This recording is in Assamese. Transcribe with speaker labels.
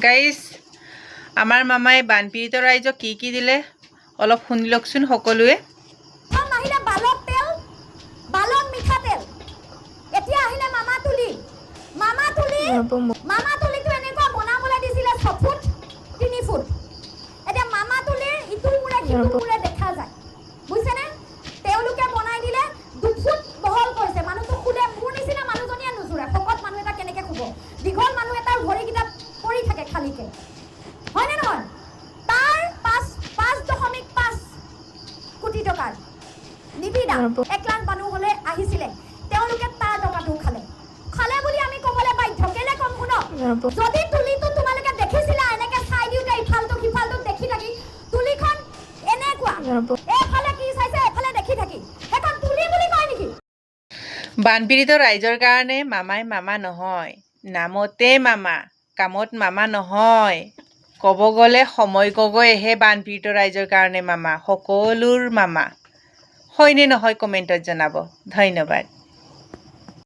Speaker 1: গাইজ আমাৰ মামাই বানপীড়িত ৰাইজক কি দিলে অলপ শুনি লওকচোন সকলোৱে।
Speaker 2: আহিলে বালক তেল, বালক মিঠাতেল। এতিয়া আহিলে মামা তুলি মামা তুলিটো এনেকুৱা বনাবলৈ দিছিলে 6 ফুট 3 ফুট। এতিয়া মামা তুলিৰ ইটো মূৰে সিটো মূৰে দেখা যায়, বুজিছেনে? তেওঁলোকে বনাই দিলে 2 ফুট বহল কৰিছে। মানুহটো খুলে, মোৰ নিচিনা মানুহজনীয়ে নুজুৰে। শকত মানুহ এটা কেনেকে খুব, দীঘল মানুহ এটাৰ ভৰিকেইটা পৰি থাকে খালীকে, হয়নে নহয়? তাৰ 5.5 কোটি টকাৰ নিবিদা 1 লাখ মানুহ হলে আহিছিলে, তেওঁলোকে তাৰ টকাটো খালে বুলি আমি কবলৈ বাধ্য। কেলে কম শুনক, যদি তুলিটো তোমালোকে দেখিছিলা এনেকে চাই দিওঁতে ইফালটো সিফালটো দেখি থাকি, তুলিখন এনেকুৱা এফালে কি চাইছে এফালে দেখি থাকি, সেইখন তুলি বুলি কয় নেকি?
Speaker 1: বানপীড়িত ৰাইজৰ কাৰণে মামাই মামা নহয়, নামতে মামা, কামত মামা নহয়। ক'ব গ'লে সময় গগৈহে বানপীড়িত ৰাইজৰ কাৰণে মামা, সকলোৰ মামা। হয়নে নহয় কমেণ্টত জনাব। ধন্যবাদ।